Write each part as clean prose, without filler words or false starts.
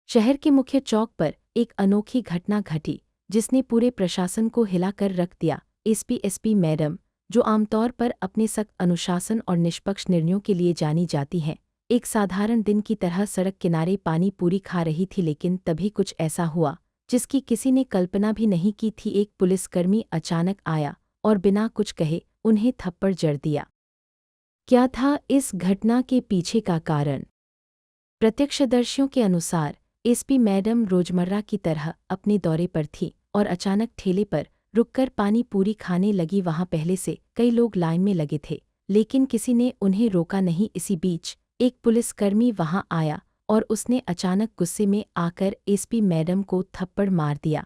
शहर के मुख्य चौक पर एक अनोखी घटना घटी जिसने पूरे प्रशासन को हिलाकर रख दिया। एसपी मैडम, जो आमतौर पर अपने सख्त अनुशासन और निष्पक्ष निर्णयों के लिए जानी जाती हैं, एक साधारण दिन की तरह सड़क किनारे पानी पूरी खा रही थी। लेकिन तभी कुछ ऐसा हुआ जिसकी किसी ने कल्पना भी नहीं की थी। एक पुलिसकर्मी अचानक आया और बिना कुछ कहे उन्हें थप्पड़ जड़ दिया। क्या था इस घटना के पीछे का कारण? प्रत्यक्षदर्शियों के अनुसार एसपी मैडम रोजमर्रा की तरह अपने दौरे पर थी और अचानक ठेले पर रुककर पानी पूरी खाने लगी। वहां पहले से कई लोग लाइन में लगे थे, लेकिन किसी ने उन्हें रोका नहीं। इसी बीच एक पुलिसकर्मी वहां आया और उसने अचानक गुस्से में आकर एसपी मैडम को थप्पड़ मार दिया।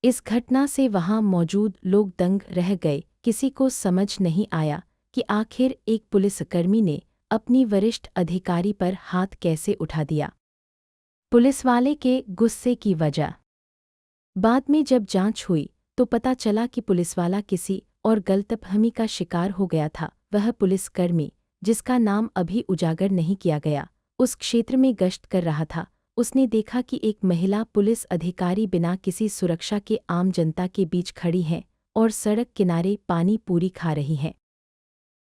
इस घटना से वहां मौजूद लोग दंग रह गए। किसी को समझ नहीं आया कि आखिर एक पुलिसकर्मी ने अपनी वरिष्ठ अधिकारी पर हाथ कैसे उठा दिया। पुलिसवाले के गुस्से की वजह बाद में जब जांच हुई तो पता चला कि पुलिसवाला किसी और गलतफहमी का शिकार हो गया था। वह पुलिसकर्मी, जिसका नाम अभी उजागर नहीं किया गया, उस क्षेत्र में गश्त कर रहा था। उसने देखा कि एक महिला पुलिस अधिकारी बिना किसी सुरक्षा के आम जनता के बीच खड़ी है और सड़क किनारे पानी पूरी खा रही है।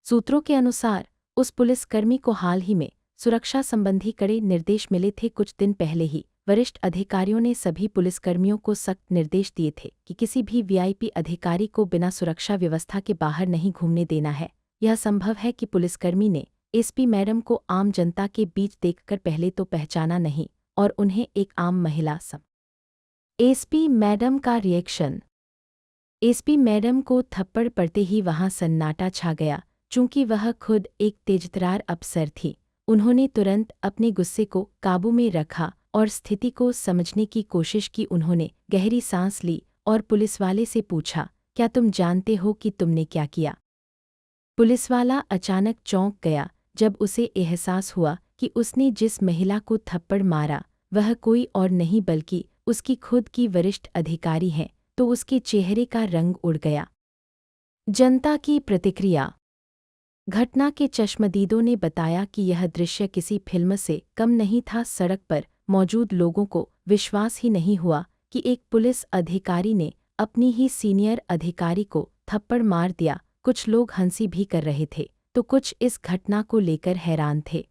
सूत्रों के अनुसार उस पुलिसकर्मी को हाल ही में सुरक्षा संबंधी कड़े निर्देश मिले थे। कुछ दिन पहले ही वरिष्ठ अधिकारियों ने सभी पुलिसकर्मियों को सख्त निर्देश दिए थे कि किसी भी वीआईपी अधिकारी को बिना सुरक्षा व्यवस्था के बाहर नहीं घूमने देना है। यह संभव है कि पुलिसकर्मी ने एसपी मैडम को आम जनता के बीच देखकर पहले तो पहचाना नहीं और उन्हें एक आम महिला एसपी मैडम का रिएक्शन। एसपी मैडम को थप्पड़ पड़ते ही वहां सन्नाटा छा गया। चूंकि वह खुद एक तेजतर्रार अफसर थी, उन्होंने तुरंत अपने गुस्से को काबू में रखा और स्थिति को समझने की कोशिश की। उन्होंने गहरी सांस ली और पुलिसवाले से पूछा, क्या तुम जानते हो कि तुमने क्या किया? पुलिसवाला अचानक चौंक गया जब उसे एहसास हुआ कि उसने जिस महिला को थप्पड़ मारा वह कोई और नहीं बल्कि उसकी खुद की वरिष्ठ अधिकारी है। तो उसके चेहरे का रंग उड़ गया। जनता की प्रतिक्रिया। घटना के चश्मदीदों ने बताया कि यह दृश्य किसी फिल्म से कम नहीं था। सड़क पर मौजूद लोगों को विश्वास ही नहीं हुआ कि एक पुलिस अधिकारी ने अपनी ही सीनियर अधिकारी को थप्पड़ मार दिया। कुछ लोग हंसी भी कर रहे थे तो कुछ इस घटना को लेकर हैरान थे।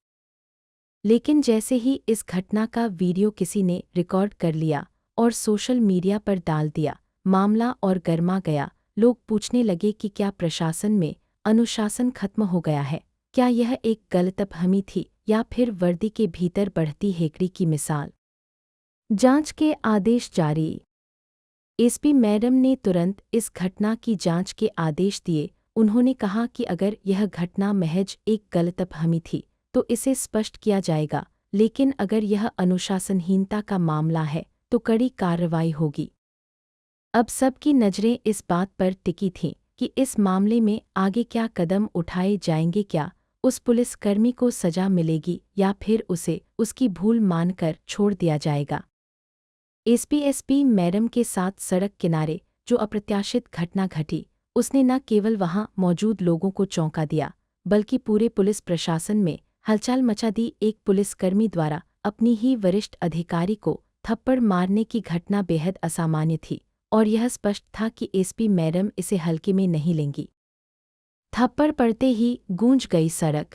लेकिन जैसे ही इस घटना का वीडियो किसी ने रिकॉर्ड कर लिया और सोशल मीडिया पर डाल दिया, मामला और गर्मा गया। लोग पूछने लगे कि क्या प्रशासन में अनुशासन खत्म हो गया है? क्या यह एक गलतफहमी थी या फिर वर्दी के भीतर बढ़ती हेकड़ी की मिसाल? जांच के आदेश जारी। एसपी मैडम ने तुरंत इस घटना की जांच के आदेश दिए। उन्होंने कहा कि अगर यह घटना महज एक गलतफहमी थी तो इसे स्पष्ट किया जाएगा, लेकिन अगर यह अनुशासनहीनता का मामला है तो कड़ी कार्रवाई होगी। अब सबकी नज़रें इस बात पर टिकी थीं कि इस मामले में आगे क्या कदम उठाए जाएंगे। क्या उस पुलिसकर्मी को सजा मिलेगी या फिर उसे उसकी भूल मानकर छोड़ दिया जाएगा? एसपी मैडम के साथ सड़क किनारे जो अप्रत्याशित घटना घटी, उसने न केवल वहां मौजूद लोगों को चौंका दिया बल्कि पूरे पुलिस प्रशासन में हलचल मचा दी। एक पुलिसकर्मी द्वारा अपनी ही वरिष्ठ अधिकारी को थप्पड़ मारने की घटना बेहद असामान्य थी और यह स्पष्ट था कि एसपी मैडम इसे हल्के में नहीं लेंगी। थप्पड़ पड़ते ही गूंज गई सड़क।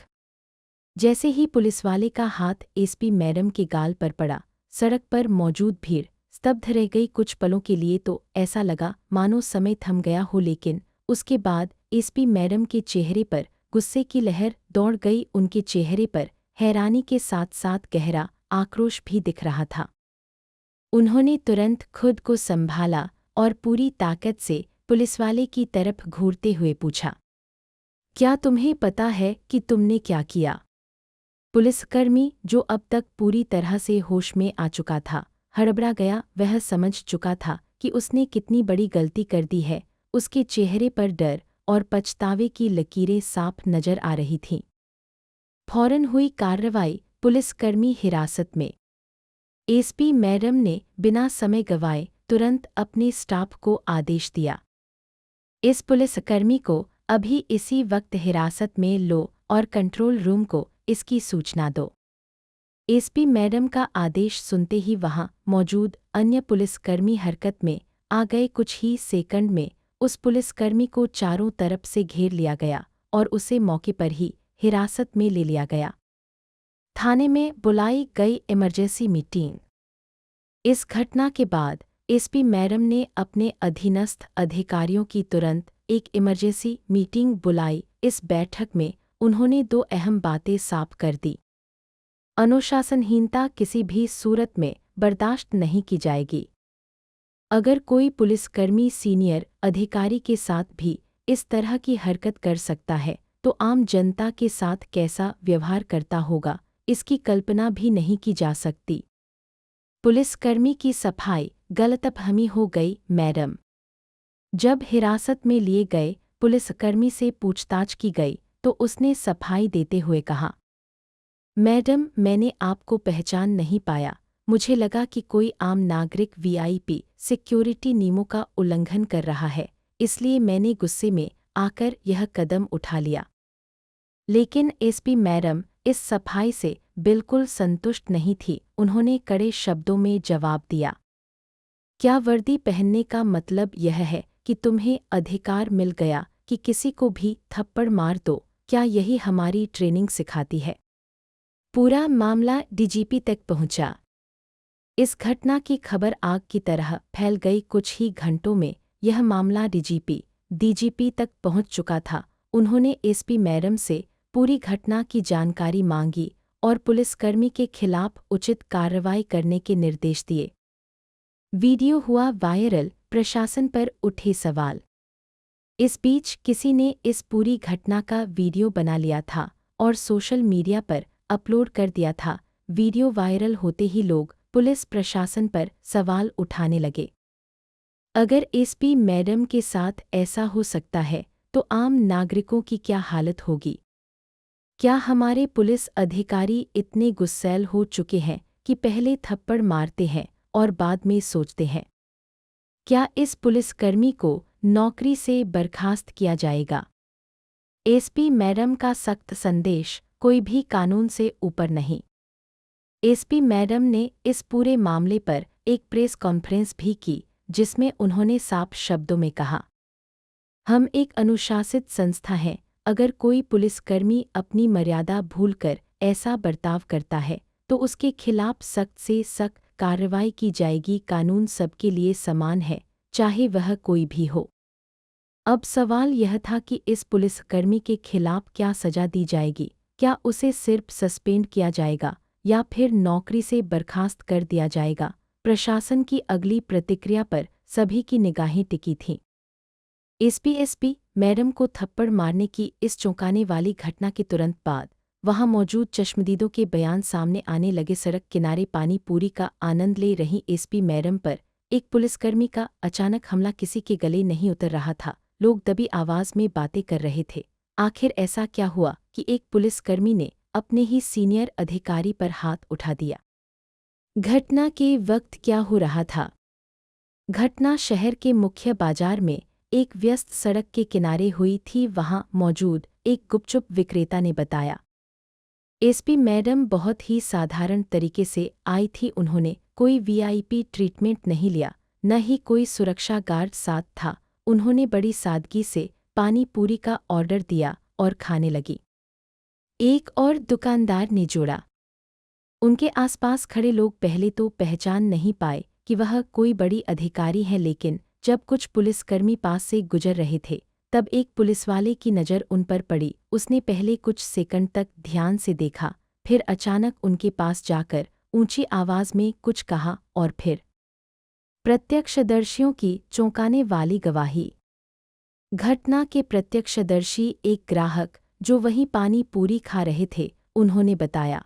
जैसे ही पुलिसवाले का हाथ एसपी मैडम के गाल पर पड़ा, सड़क पर मौजूद भीड़ स्तब्ध रह गई। कुछ पलों के लिए तो ऐसा लगा मानो समय थम गया हो, लेकिन उसके बाद एसपी मैडम के चेहरे पर गुस्से की लहर दौड़ गई। उनके चेहरे पर हैरानी के साथ साथ गहरा आक्रोश भी दिख रहा था। उन्होंने तुरंत खुद को संभाला और पूरी ताकत से पुलिसवाले की तरफ घूरते हुए पूछा, क्या तुम्हें पता है कि तुमने क्या किया? पुलिसकर्मी, जो अब तक पूरी तरह से होश में आ चुका था, हड़बड़ा गया। वह समझ चुका था कि उसने कितनी बड़ी गलती कर दी है। उसके चेहरे पर डर और पछतावे की लकीरें साफ नजर आ रही थीं। फौरन हुई कार्रवाई। पुलिसकर्मी हिरासत में। एसपी मैडम ने बिना समय गंवाए तुरंत अपने स्टाफ को आदेश दिया, इस पुलिसकर्मी को अभी इसी वक्त हिरासत में लो और कंट्रोल रूम को इसकी सूचना दो। एसपी मैडम का आदेश सुनते ही वहां मौजूद अन्य पुलिसकर्मी हरकत में आ गए। कुछ ही सेकंड में उस पुलिसकर्मी को चारों तरफ से घेर लिया गया और उसे मौके पर ही हिरासत में ले लिया गया। थाने में बुलाई गई इमरजेंसी मीटिंग। इस घटना के बाद एसपी मैडम ने अपने अधीनस्थ अधिकारियों की तुरंत एक इमरजेंसी मीटिंग बुलाई। इस बैठक में उन्होंने दो अहम बातें साफ कर दी। अनुशासनहीनता किसी भी सूरत में बर्दाश्त नहीं की जाएगी। अगर कोई पुलिसकर्मी सीनियर अधिकारी के साथ भी इस तरह की हरकत कर सकता है तो आम जनता के साथ कैसा व्यवहार करता होगा, इसकी कल्पना भी नहीं की जा सकती। पुलिसकर्मी की सफाई गलतफहमी हो गई। मैडम जब हिरासत में लिए गए पुलिसकर्मी से पूछताछ की गई तो उसने सफाई देते हुए कहा, मैडम मैंने आपको पहचान नहीं पाया। मुझे लगा कि कोई आम नागरिक वीआईपी सिक्योरिटी नियमों का उल्लंघन कर रहा है, इसलिए मैंने गुस्से में आकर यह कदम उठा लिया। लेकिन एसपी मैडम इस सफाई से बिल्कुल संतुष्ट नहीं थी। उन्होंने कड़े शब्दों में जवाब दिया, क्या वर्दी पहनने का मतलब यह है कि तुम्हें अधिकार मिल गया कि किसी को भी थप्पड़ मार दो? क्या यही हमारी ट्रेनिंग सिखाती है? पूरा मामला डीजीपी तक पहुंचा। इस घटना की खबर आग की तरह फैल गई। कुछ ही घंटों में यह मामला डीजीपी तक पहुंच चुका था। उन्होंने एसपी मैडम से पूरी घटना की जानकारी मांगी और पुलिसकर्मी के खिलाफ उचित कार्रवाई करने के निर्देश दिए। वीडियो हुआ वायरल, प्रशासन पर उठे सवाल। इस बीच किसी ने इस पूरी घटना का वीडियो बना लिया था और सोशल मीडिया पर अपलोड कर दिया था। वीडियो वायरल होते ही लोग पुलिस प्रशासन पर सवाल उठाने लगे। अगर एसपी मैडम के साथ ऐसा हो सकता है तो आम नागरिकों की क्या हालत होगी? क्या हमारे पुलिस अधिकारी इतने गुस्सैल हो चुके हैं कि पहले थप्पड़ मारते हैं और बाद में सोचते हैं? क्या इस पुलिसकर्मी को नौकरी से बर्खास्त किया जाएगा? एसपी मैडम का सख्त संदेश, कोई भी कानून से ऊपर नहीं। एसपी मैडम ने इस पूरे मामले पर एक प्रेस कॉन्फ्रेंस भी की जिसमें उन्होंने साफ शब्दों में कहा, हम एक अनुशासित संस्था हैं। अगर कोई पुलिसकर्मी अपनी मर्यादा भूलकर ऐसा बर्ताव करता है तो उसके खिलाफ सख्त से सख्त कार्रवाई की जाएगी। कानून सबके लिए समान है, चाहे वह कोई भी हो। अब सवाल यह था कि इस पुलिसकर्मी के खिलाफ क्या सजा दी जाएगी? क्या उसे सिर्फ सस्पेंड किया जाएगा या फिर नौकरी से बर्खास्त कर दिया जाएगा? प्रशासन की अगली प्रतिक्रिया पर सभी की निगाहें टिकी थीं। एसपी मैडम को थप्पड़ मारने की इस चौंकाने वाली घटना के तुरंत बाद वहां मौजूद चश्मदीदों के बयान सामने आने लगे। सड़क किनारे पानी पूरी का आनंद ले रही एसपी मैडम पर एक पुलिसकर्मी का अचानक हमला किसी के गले नहीं उतर रहा था। लोग दबी आवाज में बातें कर रहे थे। आखिर ऐसा क्या हुआ कि एक पुलिसकर्मी ने अपने ही सीनियर अधिकारी पर हाथ उठा दिया? घटना के वक्त क्या हो रहा था? घटना शहर के मुख्य बाजार में एक व्यस्त सड़क के किनारे हुई थी। वहां मौजूद एक गुपचुप विक्रेता ने बताया, एसपी मैडम बहुत ही साधारण तरीके से आई थी। उन्होंने कोई वीआईपी ट्रीटमेंट नहीं लिया, न ही कोई सुरक्षा गार्ड साथ था। उन्होंने बड़ी सादगी से पानी पूरी का ऑर्डर दिया और खाने लगी। एक और दुकानदार ने जोड़ा, उनके आसपास खड़े लोग पहले तो पहचान नहीं पाए कि वह कोई बड़ी अधिकारी है, लेकिन जब कुछ पुलिसकर्मी पास से गुजर रहे थे तब एक पुलिसवाले की नज़र उन पर पड़ी। उसने पहले कुछ सेकंड तक ध्यान से देखा, फिर अचानक उनके पास जाकर ऊंची आवाज में कुछ कहा और फिर प्रत्यक्षदर्शियों की चौंकाने वाली गवाही। घटना के प्रत्यक्षदर्शी एक ग्राहक जो वहीं पानी पूरी खा रहे थे, उन्होंने बताया,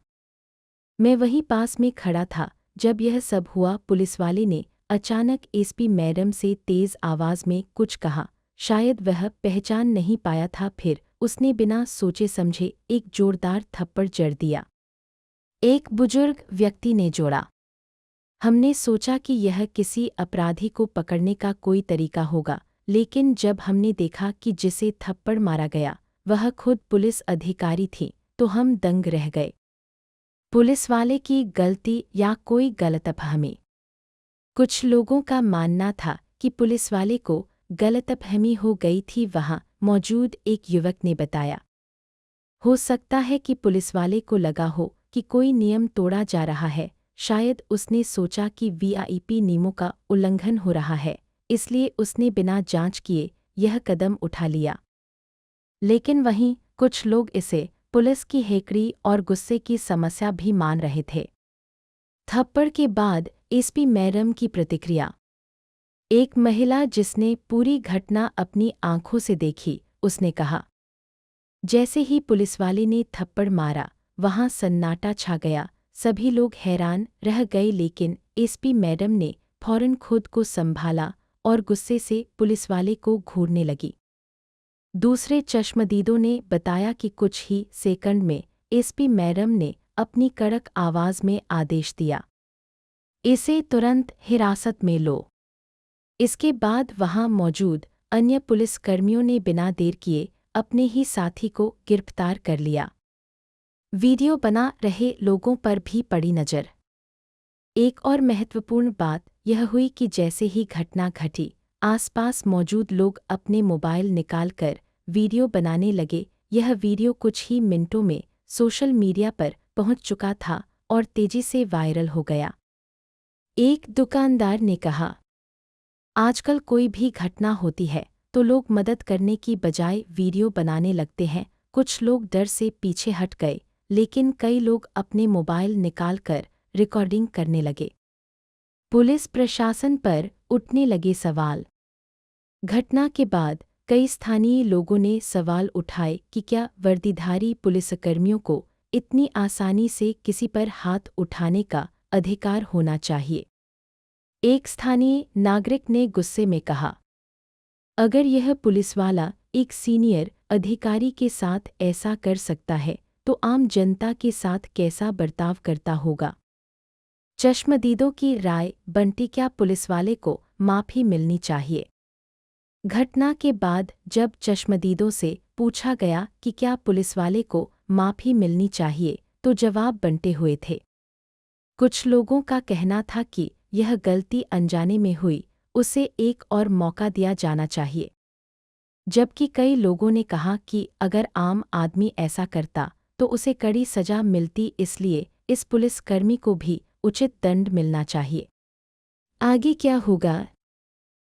मैं वहीं पास में खड़ा था जब यह सब हुआ। पुलिसवाले ने अचानक एसपी मैडम से तेज आवाज में कुछ कहा, शायद वह पहचान नहीं पाया था। फिर उसने बिना सोचे समझे एक जोरदार थप्पड़ जड़ दिया। एक बुजुर्ग व्यक्ति ने जोड़ा, हमने सोचा कि यह किसी अपराधी को पकड़ने का कोई तरीका होगा, लेकिन जब हमने देखा कि जिसे थप्पड़ मारा गया वह खुद पुलिस अधिकारी थी तो हम दंग रह गए। पुलिस वाले की गलती या कोई गलतफहमी? कुछ लोगों का मानना था कि पुलिस वाले को गलतफहमी हो गई थी, वहां मौजूद एक युवक ने बताया। हो सकता है कि पुलिस वाले को लगा हो कि कोई नियम तोड़ा जा रहा है, शायद उसने सोचा कि वीआईपी नियमों का उल्लंघन हो रहा है, इसलिए उसने बिना जांच किए यह कदम उठा लिया। लेकिन वहीं कुछ लोग इसे पुलिस की हेकड़ी और गुस्से की समस्या भी मान रहे थे। थप्पड़ के बाद एसपी मैडम की प्रतिक्रिया। एक महिला जिसने पूरी घटना अपनी आंखों से देखी, उसने कहा, जैसे ही पुलिस वाले ने थप्पड़ मारा, वहां सन्नाटा छा गया। सभी लोग हैरान रह गए, लेकिन एसपी मैडम ने फौरन खुद को संभाला और गुस्से से पुलिस वाले को घूरने लगी। दूसरे चश्मदीदों ने बताया कि कुछ ही सेकंड में एसपी मैडम ने अपनी कड़क आवाज में आदेश दिया, इसे तुरंत हिरासत में लो। इसके बाद वहां मौजूद अन्य पुलिसकर्मियों ने बिना देर किए अपने ही साथी को गिरफ्तार कर लिया। वीडियो बना रहे लोगों पर भी पड़ी नज़र। एक और महत्वपूर्ण बात यह हुई कि जैसे ही घटना घटी, आसपास मौजूद लोग अपने मोबाइल निकालकर वीडियो बनाने लगे। यह वीडियो कुछ ही मिनटों में सोशल मीडिया पर पहुंच चुका था और तेजी से वायरल हो गया। एक दुकानदार ने कहा, आजकल कोई भी घटना होती है तो लोग मदद करने की बजाय वीडियो बनाने लगते हैं। कुछ लोग डर से पीछे हट गए, लेकिन कई लोग अपने मोबाइल निकालकर रिकॉर्डिंग करने लगे। पुलिस प्रशासन पर उठने लगे सवाल। घटना के बाद कई स्थानीय लोगों ने सवाल उठाए कि क्या वर्दीधारी पुलिसकर्मियों को इतनी आसानी से किसी पर हाथ उठाने का अधिकार होना चाहिए। एक स्थानीय नागरिक ने गुस्से में कहा, अगर यह पुलिसवाला एक सीनियर अधिकारी के साथ ऐसा कर सकता है तो आम जनता के साथ कैसा बर्ताव करता होगा। चश्मदीदों की राय बनती, क्या पुलिसवाले को माफ़ी मिलनी चाहिए। घटना के बाद जब चश्मदीदों से पूछा गया कि क्या पुलिसवाले को माफ़ी मिलनी चाहिए, तो जवाब बंटे हुए थे। कुछ लोगों का कहना था कि यह गलती अनजाने में हुई, उसे एक और मौका दिया जाना चाहिए, जबकि कई लोगों ने कहा कि अगर आम आदमी ऐसा करता तो उसे कड़ी सजा मिलती, इसलिए इस पुलिसकर्मी को भी उचित दंड मिलना चाहिए। आगे क्या होगा?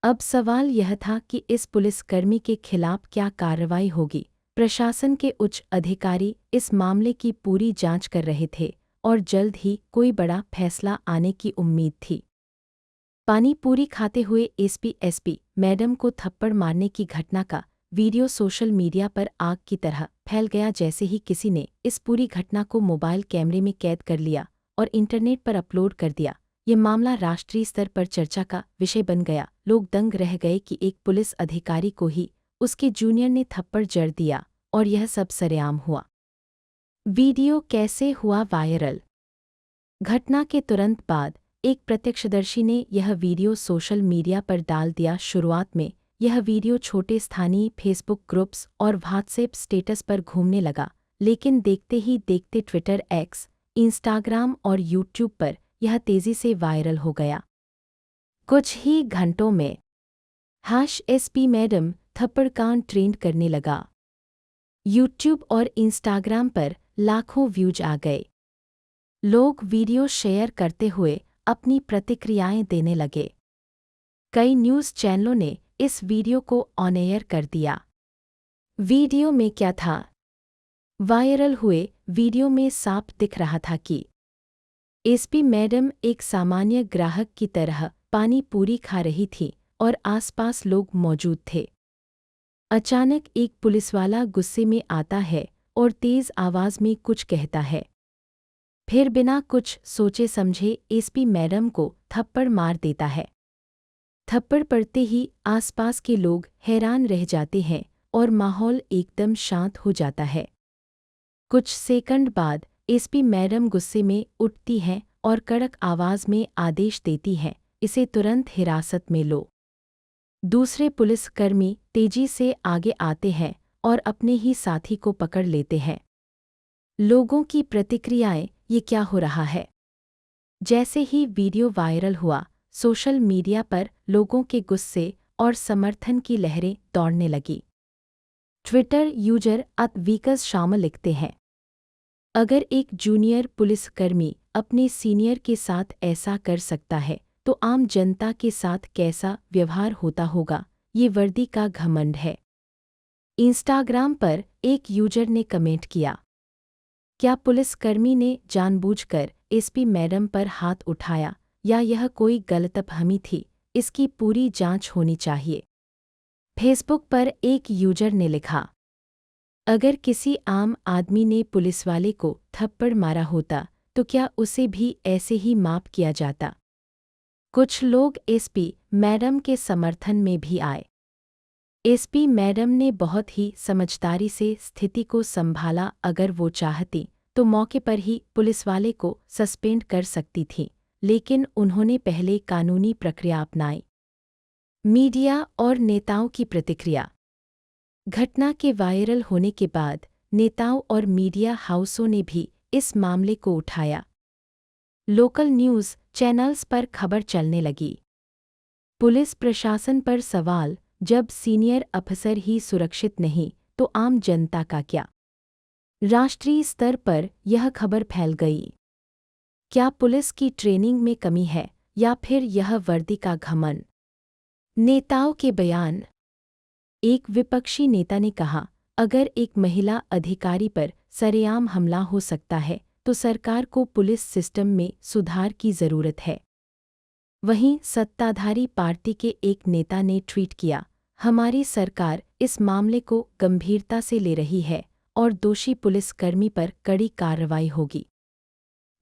अब सवाल यह था कि इस पुलिसकर्मी के खिलाफ क्या कार्रवाई होगी। प्रशासन के उच्च अधिकारी इस मामले की पूरी जांच कर रहे थे और जल्द ही कोई बड़ा फैसला आने की उम्मीद थी। पानी पूरी खाते हुए एसपी मैडम को थप्पड़ मारने की घटना का वीडियो सोशल मीडिया पर आग की तरह फैल गया। जैसे ही किसी ने इस पूरी घटना को मोबाइल कैमरे में कैद कर लिया और इंटरनेट पर अपलोड कर दिया, ये मामला राष्ट्रीय स्तर पर चर्चा का विषय बन गया। लोग दंग रह गए कि एक पुलिस अधिकारी को ही उसके जूनियर ने थप्पड़ जड़ दिया और यह सब सरेआम हुआ। वीडियो कैसे हुआ वायरल? घटना के तुरंत बाद एक प्रत्यक्षदर्शी ने यह वीडियो सोशल मीडिया पर डाल दिया। शुरुआत में यह वीडियो छोटे स्थानीय फेसबुक ग्रुप्स और व्हाट्सएप स्टेटस पर घूमने लगा, लेकिन देखते ही देखते ट्विटर, एक्स, इंस्टाग्राम और यूट्यूब पर यह तेज़ी से वायरल हो गया। कुछ ही घंटों में #एसपी मैडम थप्पड़ कांड ट्रेंड करने लगा। यूट्यूब और इंस्टाग्राम पर लाखों व्यूज आ गए। लोग वीडियो शेयर करते हुए अपनी प्रतिक्रियाएं देने लगे। कई न्यूज़ चैनलों ने इस वीडियो को ऑन एयर कर दिया। वीडियो में क्या था? वायरल हुए वीडियो में साफ दिख रहा था कि एसपी मैडम एक सामान्य ग्राहक की तरह पानी पूरी खा रही थी और आसपास लोग मौजूद थे। अचानक एक पुलिसवाला गुस्से में आता है और तेज आवाज में कुछ कहता है। फिर बिना कुछ सोचे समझे एसपी मैडम को थप्पड़ मार देता है। थप्पड़ पड़ते ही आसपास के लोग हैरान रह जाते हैं और माहौल एकदम शांत हो जाता है। कुछ सेकंड बाद एसपी मैडम गुस्से में उठती हैं और कड़क आवाज में आदेश देती हैं, इसे तुरंत हिरासत में लो। दूसरे पुलिसकर्मी तेजी से आगे आते हैं और अपने ही साथी को पकड़ लेते हैं। लोगों की प्रतिक्रियाएं ये क्या हो रहा है। जैसे ही वीडियो वायरल हुआ, सोशल मीडिया पर लोगों के गुस्से और समर्थन की लहरें दौड़ने लगी। ट्विटर यूजर @विकस शामिल लिखते हैं, अगर एक जूनियर पुलिसकर्मी अपने सीनियर के साथ ऐसा कर सकता है तो आम जनता के साथ कैसा व्यवहार होता होगा। ये वर्दी का घमंड है। इंस्टाग्राम पर एक यूजर ने कमेंट किया, क्या पुलिसकर्मी ने जानबूझकर एसपी मैडम पर हाथ उठाया या यह कोई गलतफहमी थी? इसकी पूरी जांच होनी चाहिए। फेसबुक पर एक यूजर ने लिखा, अगर किसी आम आदमी ने पुलिसवाले को थप्पड़ मारा होता तो क्या उसे भी ऐसे ही माफ किया जाता? कुछ लोग एसपी मैडम के समर्थन में भी आए। एसपी मैडम ने बहुत ही समझदारी से स्थिति को संभाला। अगर वो चाहती तो मौके पर ही पुलिसवाले को सस्पेंड कर सकती थी, लेकिन उन्होंने पहले कानूनी प्रक्रिया अपनाई। मीडिया और नेताओं की प्रतिक्रिया। घटना के वायरल होने के बाद नेताओं और मीडिया हाउसों ने भी इस मामले को उठाया। लोकल न्यूज़ चैनल्स पर खबर चलने लगी। पुलिस प्रशासन पर सवाल, जब सीनियर अफसर ही सुरक्षित नहीं तो आम जनता का क्या? राष्ट्रीय स्तर पर यह खबर फैल गई। क्या पुलिस की ट्रेनिंग में कमी है या फिर यह वर्दी का घमंड? नेताओं के बयान। एक विपक्षी नेता ने कहा, अगर एक महिला अधिकारी पर सरेआम हमला हो सकता है तो सरकार को पुलिस सिस्टम में सुधार की ज़रूरत है। वहीं सत्ताधारी पार्टी के एक नेता ने ट्वीट किया, हमारी सरकार इस मामले को गंभीरता से ले रही है और दोषी पुलिसकर्मी पर कड़ी कार्रवाई होगी।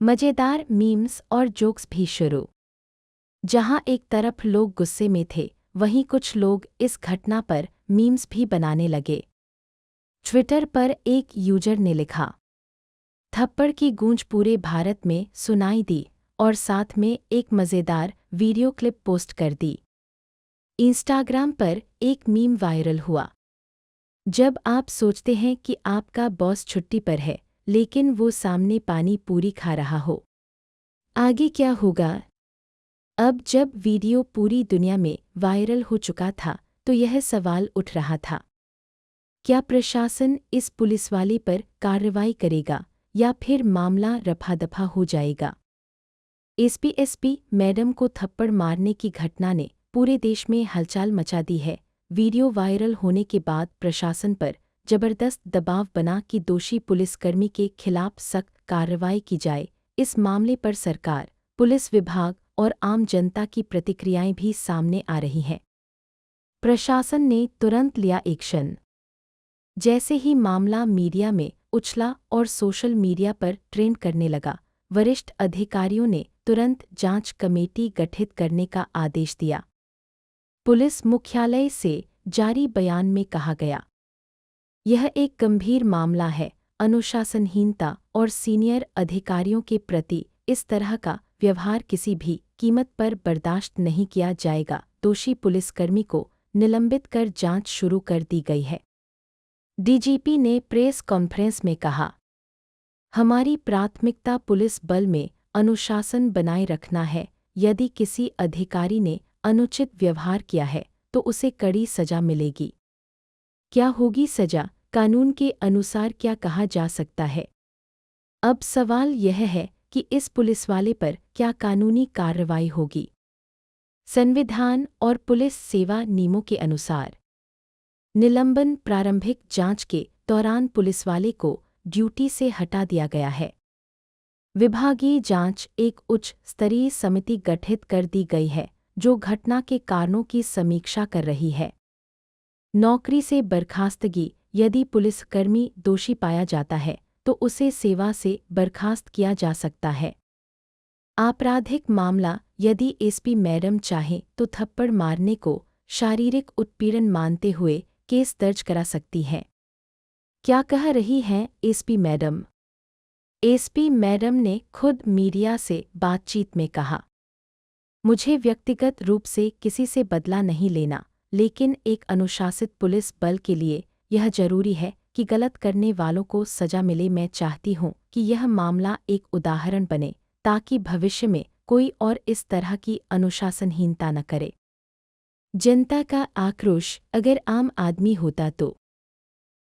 मज़ेदार मीम्स और जोक्स भी शुरू। जहां एक तरफ लोग गुस्से में थे, वहीं कुछ लोग इस घटना पर मीम्स भी बनाने लगे। ट्विटर पर एक यूजर ने लिखा, थप्पड़ की गूंज पूरे भारत में सुनाई दी और साथ में एक मज़ेदार वीडियो क्लिप पोस्ट कर दी। इंस्टाग्राम पर एक मीम वायरल हुआ, जब आप सोचते हैं कि आपका बॉस छुट्टी पर है लेकिन वो सामने पानी पूरी खा रहा हो, आगे क्या होगा? अब जब वीडियो पूरी दुनिया में वायरल हो चुका था तो यह सवाल उठ रहा था, क्या प्रशासन इस पुलिसवाले पर कार्रवाई करेगा या फिर मामला रफा-दफा हो जाएगा? एसपी मैडम को थप्पड़ मारने की घटना ने पूरे देश में हलचल मचा दी है। वीडियो वायरल होने के बाद प्रशासन पर जबरदस्त दबाव बना कि दोषी पुलिसकर्मी के खिलाफ सख्त कार्रवाई की जाए। इस मामले पर सरकार, पुलिस विभाग और आम जनता की प्रतिक्रियाएं भी सामने आ रही हैं। प्रशासन ने तुरंत लिया एक्शन। जैसे ही मामला मीडिया में उछला और सोशल मीडिया पर ट्रेंड करने लगा, वरिष्ठ अधिकारियों ने तुरंत जांच कमेटी गठित करने का आदेश दिया। पुलिस मुख्यालय से जारी बयान में कहा गया, यह एक गंभीर मामला है। अनुशासनहीनता और सीनियर अधिकारियों के प्रति इस तरह का व्यवहार किसी भी कीमत पर बर्दाश्त नहीं किया जाएगा। दोषी पुलिसकर्मी को निलंबित कर जांच शुरू कर दी गई है। डीजीपी ने प्रेस कॉन्फ्रेंस में कहा, हमारी प्राथमिकता पुलिस बल में अनुशासन बनाए रखना है। यदि किसी अधिकारी ने अनुचित व्यवहार किया है तो उसे कड़ी सजा मिलेगी। क्या होगी सजा? कानून के अनुसार क्या कहा जा सकता है? अब सवाल यह है कि इस पुलिसवाले पर क्या कानूनी कार्रवाई होगी? संविधान और पुलिस सेवा नियमों के अनुसार निलंबन प्रारंभिक जांच के दौरान पुलिसवाले को ड्यूटी से हटा दिया गया है। विभागीय जांच एक उच्च स्तरीय समिति गठित कर दी गई है जो घटना के कारणों की समीक्षा कर रही है। नौकरी से बर्खास्तगी। यदि पुलिसकर्मी दोषी पाया जाता है तो उसे सेवा से बर्खास्त किया जा सकता है। आपराधिक मामला। यदि एसपी मैडम चाहे तो थप्पड़ मारने को शारीरिक उत्पीड़न मानते हुए केस दर्ज करा सकती है। क्या कह रही हैं एसपी मैडम? एसपी मैडम ने खुद मीडिया से बातचीत में कहा, मुझे व्यक्तिगत रूप से किसी से बदला नहीं लेना, लेकिन एक अनुशासित पुलिस बल के लिए यह जरूरी है कि गलत करने वालों को सजा मिले। मैं चाहती हूँ कि यह मामला एक उदाहरण बने ताकि भविष्य में कोई और इस तरह की अनुशासनहीनता न करे। जनता का आक्रोश अगर आम आदमी होता तो।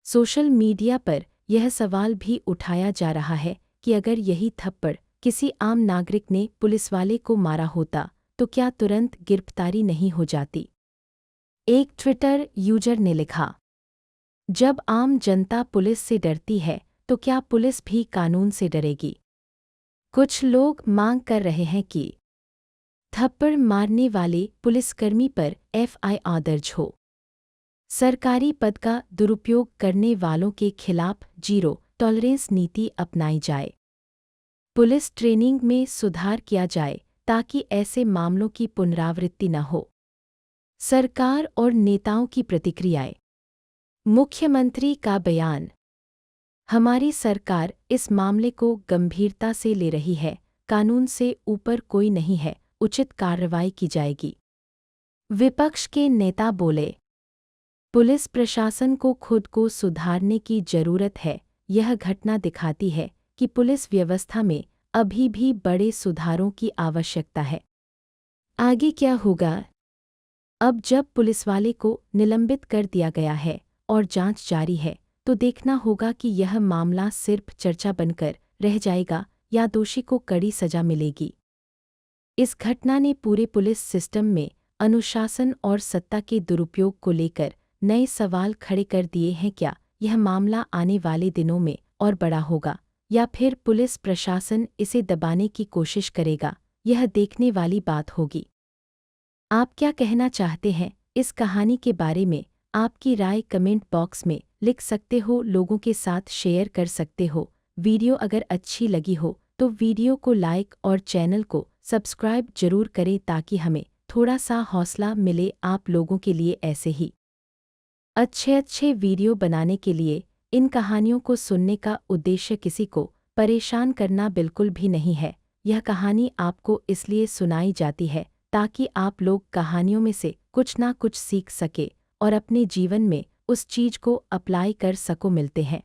सोशल मीडिया पर यह सवाल भी उठाया जा रहा है कि अगर यही थप्पड़ किसी आम नागरिक ने पुलिसवाले को मारा होता तो क्या तुरंत गिरफ्तारी नहीं हो जाती। एक ट्विटर यूजर ने लिखा, जब आम जनता पुलिस से डरती है तो क्या पुलिस भी कानून से डरेगी। कुछ लोग मांग कर रहे हैं कि थप्पड़ मारने वाले पुलिसकर्मी पर एफआईआर दर्ज हो। सरकारी पद का दुरुपयोग करने वालों के खिलाफ जीरो टॉलरेंस नीति अपनाई जाए। पुलिस ट्रेनिंग में सुधार किया जाए ताकि ऐसे मामलों की पुनरावृत्ति न हो। सरकार और नेताओं की प्रतिक्रियाएं। मुख्यमंत्री का बयान, हमारी सरकार इस मामले को गंभीरता से ले रही है। कानून से ऊपर कोई नहीं है, उचित कार्रवाई की जाएगी। विपक्ष के नेता बोले, पुलिस प्रशासन को खुद को सुधारने की जरूरत है। यह घटना दिखाती है कि पुलिस व्यवस्था में अभी भी बड़े सुधारों की आवश्यकता है। आगे क्या होगा? अब जब पुलिसवाले को निलंबित कर दिया गया है और जांच जारी है, तो देखना होगा कि यह मामला सिर्फ चर्चा बनकर रह जाएगा या दोषी को कड़ी सजा मिलेगी। इस घटना ने पूरे पुलिस सिस्टम में अनुशासन और सत्ता के दुरुपयोग को लेकर नए सवाल खड़े कर दिए हैं। क्या यह मामला आने वाले दिनों में और बड़ा होगा या फिर पुलिस प्रशासन इसे दबाने की कोशिश करेगा? यह देखने वाली बात होगी। आप क्या कहना चाहते हैं इस कहानी के बारे में? आपकी राय कमेंट बॉक्स में लिख सकते हो, लोगों के साथ शेयर कर सकते हो। वीडियो अगर अच्छी लगी हो तो वीडियो को लाइक और चैनल को सब्सक्राइब जरूर करें ताकि हमें थोड़ा सा हौसला मिले आप लोगों के लिए ऐसे ही अच्छे वीडियो बनाने के लिए। इन कहानियों को सुनने का उद्देश्य किसी को परेशान करना बिल्कुल भी नहीं है। यह कहानी आपको इसलिए सुनाई जाती है ताकि आप लोग कहानियों में से कुछ ना कुछ सीख सके और अपने जीवन में उस चीज को अप्लाई कर सको। मिलते हैं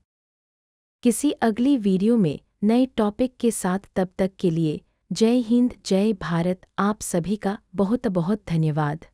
किसी अगली वीडियो में नए टॉपिक के साथ। तब तक के लिए जय हिंद, जय भारत। आप सभी का बहुत बहुत धन्यवाद।